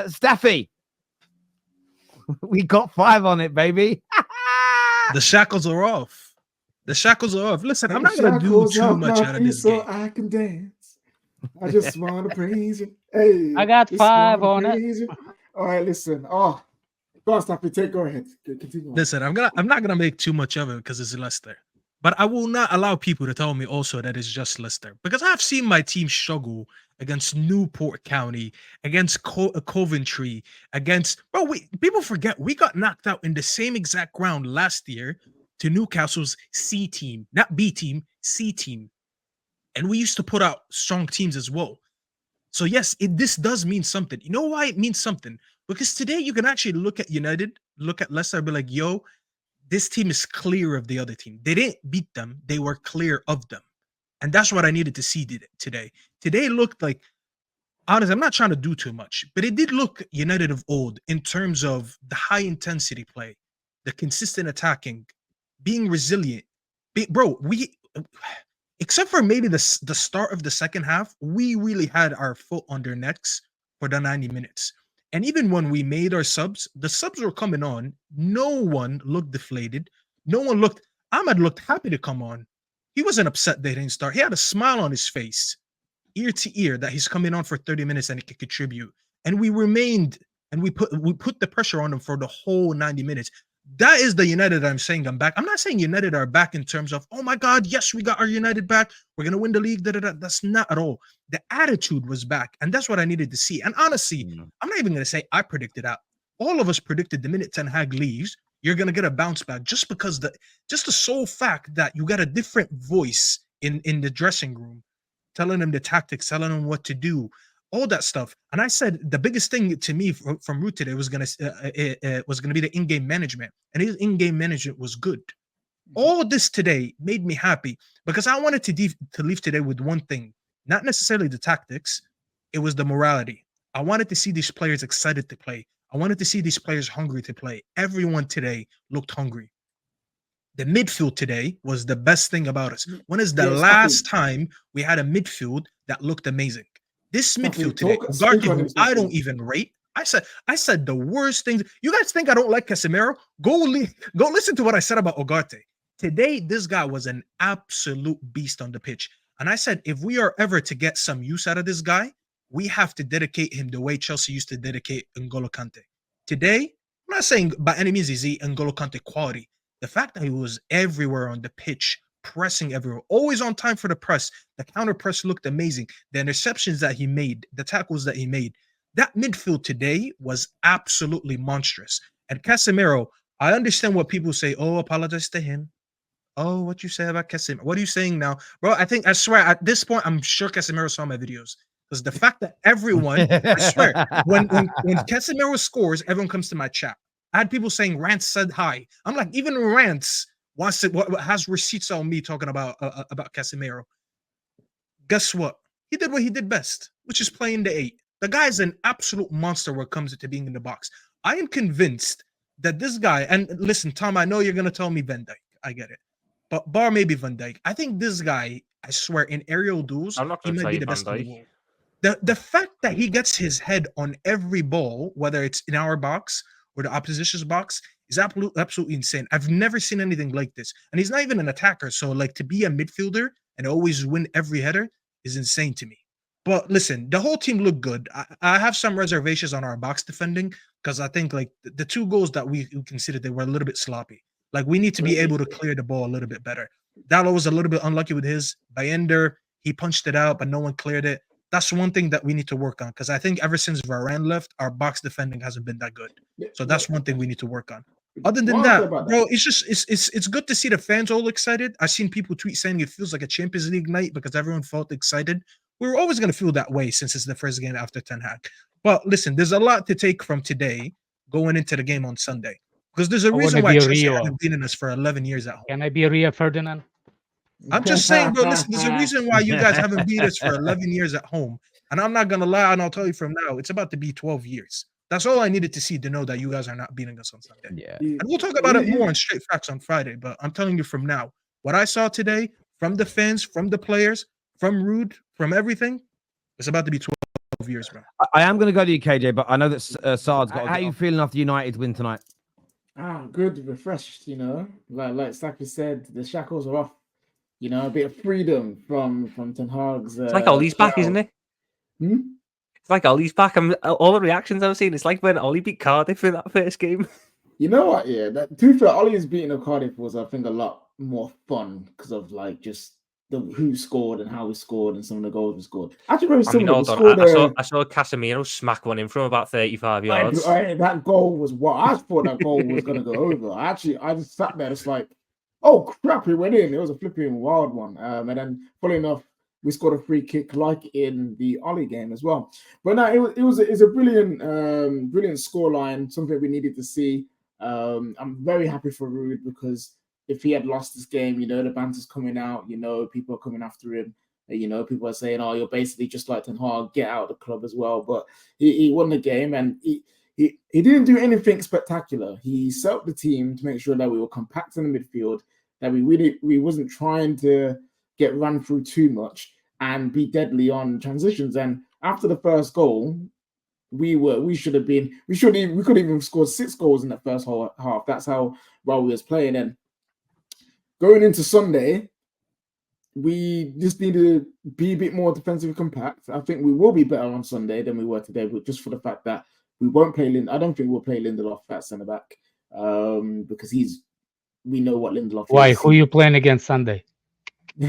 Staffy, we got 5 on it, baby. The shackles are off. The shackles are off. Listen, I'm not gonna do too much out of this game. So I can dance. I just want to praise you. Hey, I got 5 on it. All right, listen. Oh, go on, Staffy. Go ahead. Continue. Listen, I'm not gonna make too much of it because it's Leicester. But I will not allow people to tell me also that it's just Leicester, because I've seen my team struggle against Newport County, against Coventry, against people forget we got knocked out in the same exact ground last year to Newcastle's C team, not B team, C team. And we used to put out strong teams as well. So yes, this does mean something. You know why it means something? Because today you can actually look at United, look at Leicester, and be like, yo, this team is clear of the other team. They didn't beat them. They were clear of them. And that's what I needed to see today. Today looked like, honestly, I'm not trying to do too much, but it did look United of old in terms of the high intensity play, the consistent attacking, being resilient. Except for maybe the start of the second half, we really had our foot on their necks for the 90 minutes. And even when we made our subs, the subs were coming on. No one looked deflated. Ahmed looked happy to come on. He wasn't upset they didn't start. He had a smile on his face, ear to ear, that he's coming on for 30 minutes and he could contribute. And we remained, and we put the pressure on him for the whole 90 minutes. That is the United I'm saying I'm back. I'm not saying United are back in terms of, oh my God, yes, we got our United back. We're going to win the league. That's not at all. The attitude was back. And that's what I needed to see. And honestly, I'm not even going to say I predicted that. All of us predicted the minute Ten Hag leaves, you're going to get a bounce back just because the sole fact that you got a different voice in the dressing room, telling them the tactics, telling them what to do, all that stuff. And I said the biggest thing to me from Root today was gonna be the in-game management, and his in-game management was good. All this today made me happy because I wanted to leave today with one thing, not necessarily the tactics. It was the morality. I wanted to see these players excited to play. I wanted to see these players hungry to play. Everyone today looked hungry. The midfield today was the best thing about us. When is the last time we had a midfield that looked amazing? This midfield today, Ugarte, who I don't even rate. I said the worst things. You guys think I don't like Casemiro? Go listen to what I said about Ugarte. Today, this guy was an absolute beast on the pitch. And I said, if we are ever to get some use out of this guy, we have to dedicate him the way Chelsea used to dedicate N'Golo Kante. Today, I'm not saying by any means is he N'Golo Kante quality. The fact that he was everywhere on the pitch, pressing everywhere, always on time for the press. The counter press looked amazing. The interceptions that he made, the tackles that he made, that midfield today was absolutely monstrous. And Casemiro, I understand what people say. Oh, apologize to him. Oh, what you say about Casemiro? What are you saying now? Bro, I swear, at this point, I'm sure Casemiro saw my videos. Because the fact that everyone, I swear, when Casemiro scores, everyone comes to my chat. I had people saying Rance said hi. I'm like, even Rance has receipts on me talking about Casemiro. Guess what? He did what he did best, which is playing the 8. The guy is an absolute monster when it comes to being in the box. I am convinced that this guy, and listen, Tom, I know you're going to tell me Van Dijk. I get it. But bar maybe Van Dijk. I think this guy, I swear, in aerial duels, he might be the best in the world. The fact that he gets his head on every ball, whether it's in our box or the opposition's box, is absolutely insane. I've never seen anything like this. And he's not even an attacker. So, like, to be a midfielder and always win every header is insane to me. But listen, the whole team looked good. I have some reservations on our box defending because I think, like, the 2 goals that we considered, they were a little bit sloppy. Like, we need to be able to clear the ball a little bit better. Dalot was a little bit unlucky with his. Bayender, he punched it out, but no one cleared it. That's one thing that we need to work on because I think ever since Varane left, our box defending hasn't been that good. So that's one thing we need to work on. Other than that, bro, it's good to see the fans all excited. I've seen people tweet saying it feels like a Champions League night because everyone felt excited. We were always going to feel that way since it's the first game after Ten Hag. But listen, there's a lot to take from today going into the game on Sunday because there's a reason why Chelsea haven't beaten us for 11 years at home. Can I be Ria Ferdinand? I'm just saying, bro, listen, there's a reason why you guys haven't beat us for 11 years at home. And I'm not going to lie, and I'll tell you from now, it's about to be 12 years. That's all I needed to see to know that you guys are not beating us on Sunday. Yeah. And we'll talk about it more on Straight Facts on Friday. But I'm telling you from now, what I saw today from the fans, from the players, from Rude, from everything, it's about to be 12 12 years, bro. I am going to go to you, KJ, but I know that Sard's got. How are you feeling after United win tonight? Good, refreshed. Like Saki said, the shackles are off. A bit of freedom from Ten Hag's. It's like Ollie's back, isn't it? It's like Ollie's back. All the reactions I've seen, it's like when Ollie beat Cardiff in that first game. You know what? Yeah, to be fair, Ollie's beating of Cardiff was, I think, a lot more fun because of like just who scored and how we scored and some of the goals we scored. Actually, very similar. I saw Casemiro smack one in from about 35 yards. That goal was I thought that goal was going to go over. I just sat there, it's like, oh crap, it went in. It was a flipping wild one. And then, funny enough, we scored a free kick like in the Ollie game as well. But no, it was a brilliant scoreline, something we needed to see. I'm very happy for Ruud because if he had lost this game, the banter's coming out, people are coming after him. People are saying, oh, you're basically just like Ten Hag, get out of the club as well. But he won the game and he didn't do anything spectacular. He set up the team to make sure that we were compact in the midfield, that we wasn't trying to get run through too much and be deadly on transitions. And after the first goal, we could have even scored 6 goals in the first half. That's how well we was playing. And going into Sunday, we just need to be a bit more defensively compact. I think we will be better on Sunday than we were today, but just for the fact that we won't play I don't think we'll play Lindelof at centre back because we know what Lindelof is. Why? Who are you playing against Sunday? We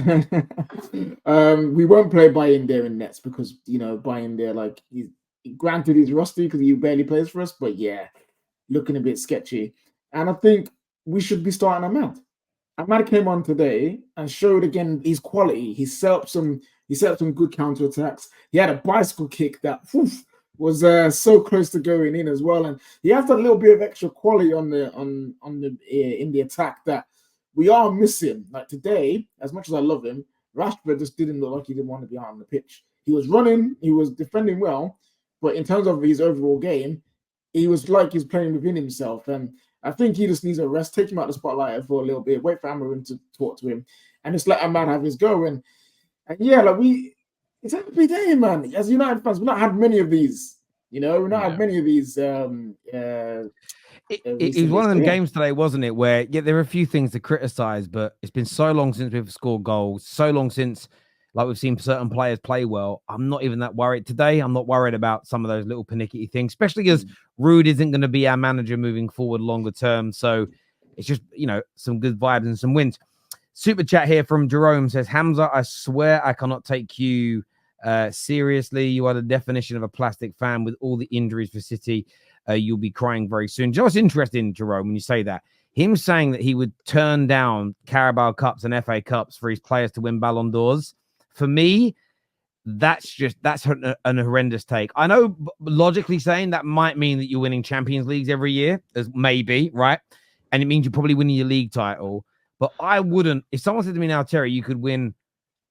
won't play Bayern there in nets because Bayern there, like, granted he's rusty because he barely plays for us, but yeah, looking a bit sketchy. And I think we should be starting Ahmad. Ahmad came on today and showed again his quality. He set up some good counter attacks. He had a bicycle kick that was so close to going in as well, and he has a little bit of extra quality in the attack that we are missing. Like today, as much as I love him, Rashford just didn't look like he didn't want to be out on the pitch. He was running, he was defending well, but in terms of his overall game, he was like he's playing within himself. And I think he just needs a rest, take him out of the spotlight for a little bit, wait for Amarin to talk to him, and just let Ahmad have his go. And yeah, like it's every day, man. As United fans, we've not had many of these. We've not had many of these. It was one of them games today, wasn't it? Where there are a few things to criticize, but it's been so long since we've scored goals, so long since we've seen certain players play well. I'm not even that worried today. I'm not worried about some of those little panicky things, especially because Ruud isn't going to be our manager moving forward longer term. So it's just some good vibes and some wins. Super chat here from Jerome says, Hamza, I swear I cannot take you seriously. You are the definition of a plastic fan. With all the injuries for City, you'll be crying very soon. Do you know what's interesting, Jerome, when you say that? Him saying that he would turn down Carabao Cups and FA Cups for his players to win Ballon d'Ors. For me, that's an horrendous take. I know logically saying that might mean that you're winning Champions Leagues every year, as maybe, right? And it means you're probably winning your league title. But I wouldn't, if someone said to me now, Terry, you could win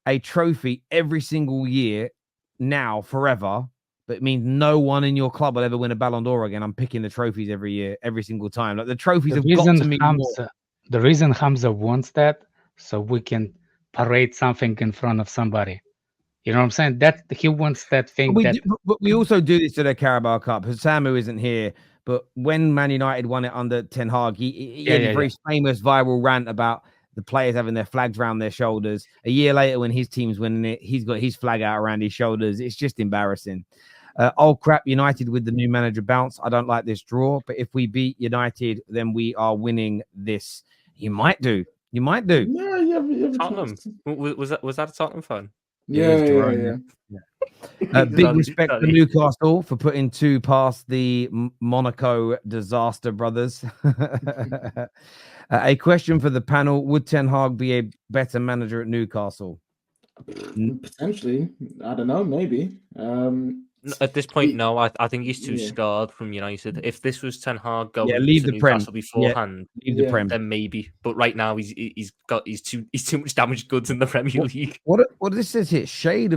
a trophy every single year now forever, but it means no one in your club will ever win a Ballon d'Or again. I'm picking the trophies every year, every single time. Like the trophies have got to mean more. The reason Hamza wants that, so we can parade something in front of somebody. You know what I'm saying? That he wants that thing. But we also do this to the Carabao Cup. Samu isn't here, but when Man United won it under Ten Hag, he had a very famous viral rant about the players having their flags around their shoulders. A year later, when his team's winning it, he's got his flag out around his shoulders. It's just embarrassing. Oh crap, United with the new manager bounce. I don't like this draw, but if we beat United, then we are winning this. You might do. Yeah. Tottenham. Was that a Tottenham fan? Yeah. Big respect to Newcastle for putting 2 past the Monaco disaster brothers. A question for the panel: would Ten Hag be a better manager at Newcastle? Potentially. I don't know. Maybe. At this point, no. I think he's too scarred from United. If this was Ten Hag going leave to the Prem beforehand, leave the Prem, then maybe. But right now, he's too much damaged goods in the Premier League. What this says here? Spade.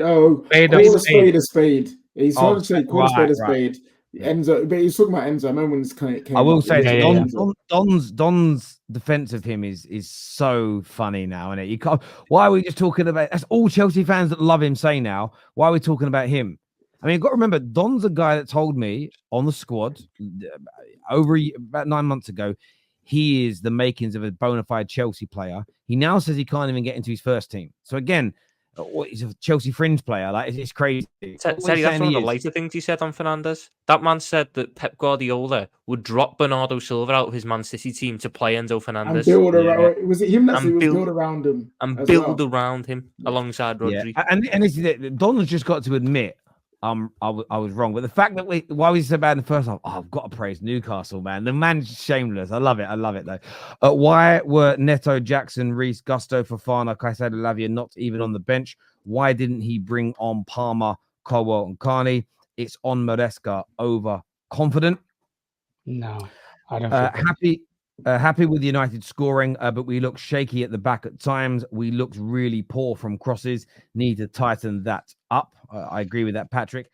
Oh, spade. Spade. He's trying to say call a spade a spade. Enzo, but he's talking about Enzo. I remember when this came I will up, say it was Enzo. Don's defense of him is so funny now, and you can't. Why are we just talking about? That's all Chelsea fans that love him say now. Why are we talking about him? I mean, you've got to remember, Don's a guy that told me on the squad about 9 months ago, he is the makings of a bona fide Chelsea player. He now says he can't even get into his first team. So again, he's a Chelsea fringe player. Like, it's crazy. Terry, that's one of the later things he said on Fernandes. That man said that Pep Guardiola would drop Bernardo Silva out of his Man City team to play Enzo Fernandes. And build around, was it him that said build around him? And build around him alongside Rodri. Yeah. And Don's just got to admit, I was wrong. But the fact that why was he so bad in the first half? Oh, I've got to praise Newcastle, man. The man's shameless. I love it though. Why were Neto, Jackson, Reece, Gusto, Fofana, Caicedo, Lavia not even on the bench? Why didn't he bring on Palmer, Colwell, and Carney? It's on Maresca over confident. No, I don't. Happy with United scoring, but we look shaky at the back at times. We looked really poor from crosses. Need to tighten that up. I agree with that, Patrick.